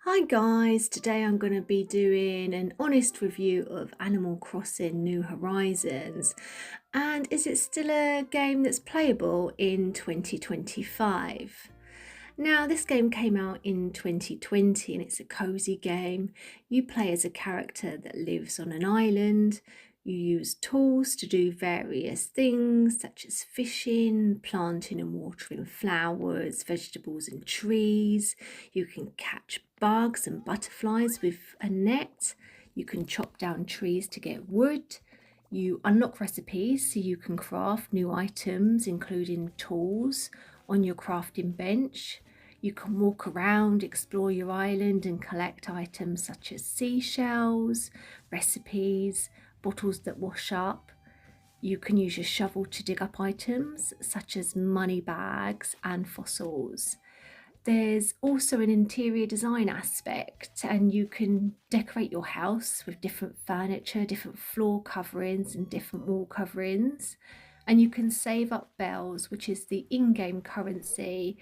Hi guys, today I'm going to be doing an honest review of Animal Crossing New Horizons. And is it still a game that's playable in 2025? Now, this game came out in 2020 and it's a cozy game. You play as a character that lives on an island. You use tools to do various things such as fishing, planting and watering flowers, vegetables and trees. You can catch bugs and butterflies with a net. You can chop down trees to get wood. You unlock recipes so you can craft new items, including tools, on your crafting bench. You can walk around, explore your island and collect items such as seashells, recipes, bottles that wash up. You can use your shovel to dig up items such as money bags and fossils. There's also an interior design aspect, and you can decorate your house with different furniture, different floor coverings and different wall coverings. And you can save up bells, which is the in-game currency,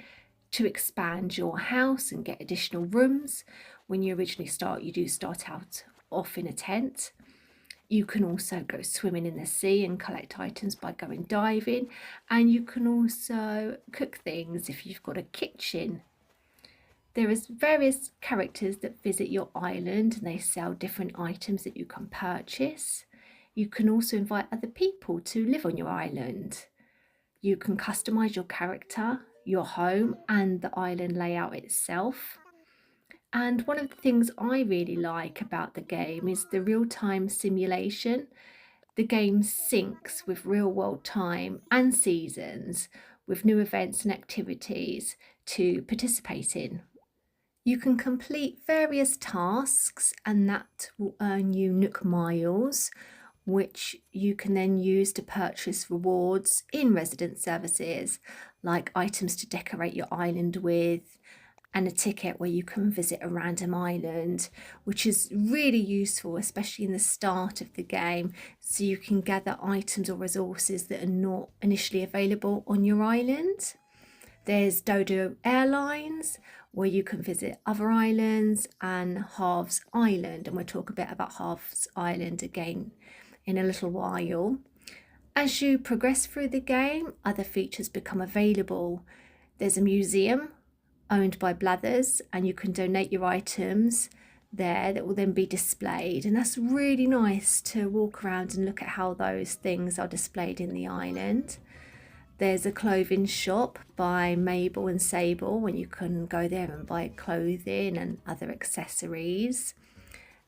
to expand your house and get additional rooms. When you originally start, you do start out off in a tent. You can also go swimming in the sea and collect items by going diving, and you can also cook things if you've got a kitchen. There is various characters that visit your island and they sell different items that you can purchase. You can also invite other people to live on your island. You can customize your character, your home, and the island layout itself. And one of the things I really like about the game is the real-time simulation. The game syncs with real-world time and seasons with new events and activities to participate in. You can complete various tasks and that will earn you Nook Miles, which you can then use to purchase rewards in resident services, like items to decorate your island with, and a ticket where you can visit a random island, which is really useful, especially in the start of the game, so you can gather items or resources that are not initially available on your island. There's Dodo Airlines, where you can visit other islands, and Halves Island, and we'll talk a bit about Halves Island again in a little while. As you progress through the game, other features become available. There's a museum owned by Blathers, and you can donate your items there that will then be displayed, and that's really nice to walk around and look at how those things are displayed in the island. There's a clothing shop by Mabel and Sable, when you can go there and buy clothing and other accessories.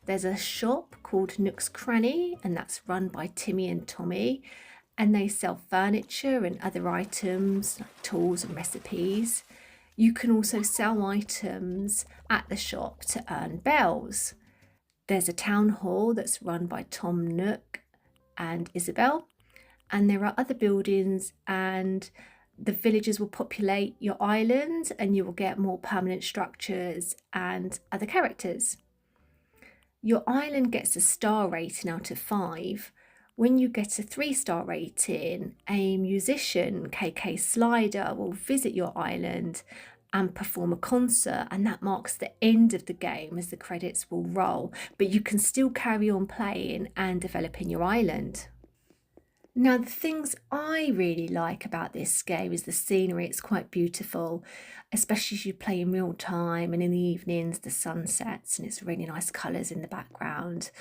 There's a shop called Nook's Cranny, and that's run by Timmy and Tommy, and they sell furniture and other items like tools and recipes. You can also sell items at the shop to earn bells. There's a town hall that's run by Tom Nook and Isabel, and there are other buildings, and the villagers will populate your island and you will get more permanent structures and other characters. Your island gets a star rating out of 5. When you get a 3-star rating, a musician, KK Slider, will visit your island and perform a concert, and that marks the end of the game as the credits will roll, but you can still carry on playing and developing your island. Now, the things I really like about this game is the scenery. It's quite beautiful, especially as you play in real time, and in the evenings the sun sets and it's really nice colours in the background.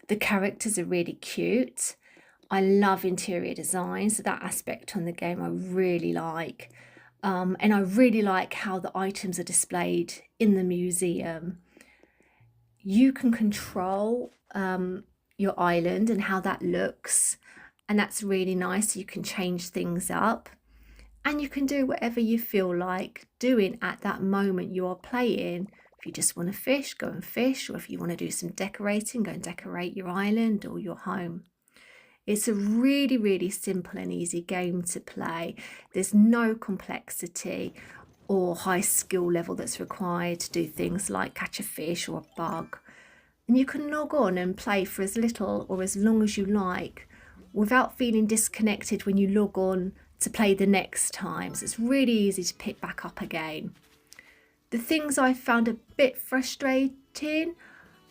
The characters are really cute. I love interior design, so that aspect on the game I really like. And I really like how the items are displayed in the museum. You can control your island and how that looks, and that's really nice. You can change things up, and you can do whatever you feel like doing at that moment you are playing. If you just want to fish, go and fish, or if you want to do some decorating, go and decorate your island or your home. It's a really, really simple and easy game to play. There's no complexity or high skill level that's required to do things like catch a fish or a bug. And you can log on and play for as little or as long as you like without feeling disconnected when you log on to play the next time. So it's really easy to pick back up again. The things I found a bit frustrating,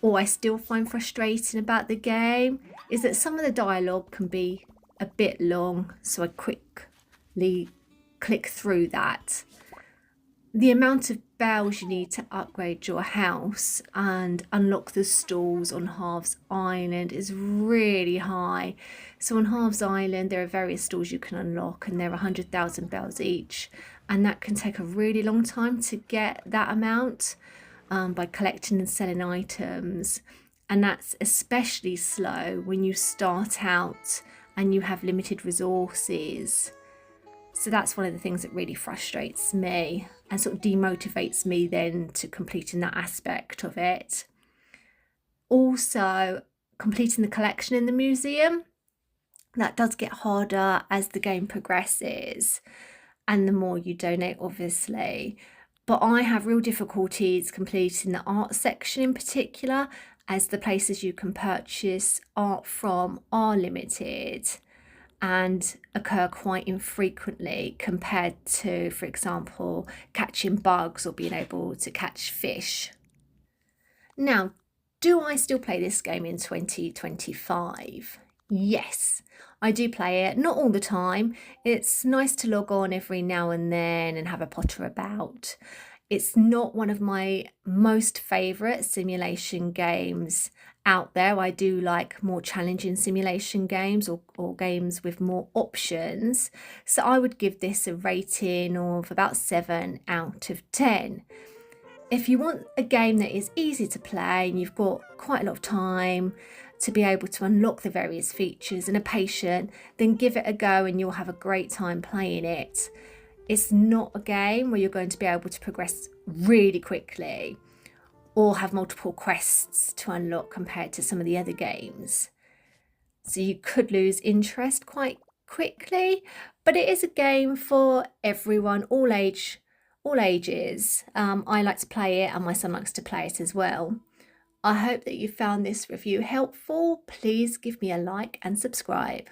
or I still find frustrating about the game, is that some of the dialogue can be a bit long, so I quickly click through that. The amount of bells you need to upgrade your house and unlock the stalls on Halves Island is really high. So on Halves Island there are various stalls you can unlock, and they're 100,000 bells each, and that can take a really long time to get that amount by collecting and selling items. And that's especially slow when you start out and you have limited resources. So that's one of the things that really frustrates me and sort of demotivates me then to completing that aspect of it. Also, completing the collection in the museum, that does get harder as the game progresses and the more you donate, obviously. But I have real difficulties completing the art section in particular, as the places you can purchase art from are limited and occur quite infrequently compared to, for example, catching bugs or being able to catch fish. Now, do I still play this game in 2025? Yes, I do play it, not all the time. It's nice to log on every now and then and have a potter about. It's not one of my most favourite simulation games out there. I do like more challenging simulation games or games with more options. So I would give this a rating of about 7 out of 10. If you want a game that is easy to play and you've got quite a lot of time to be able to unlock the various features and are patient, then give it a go and you'll have a great time playing it. It's not a game where you're going to be able to progress really quickly or have multiple quests to unlock compared to some of the other games. So you could lose interest quite quickly, but it is a game for everyone, all ages. I like to play it and my son likes to play it as well. I hope that you found this review helpful. Please give me a like and subscribe.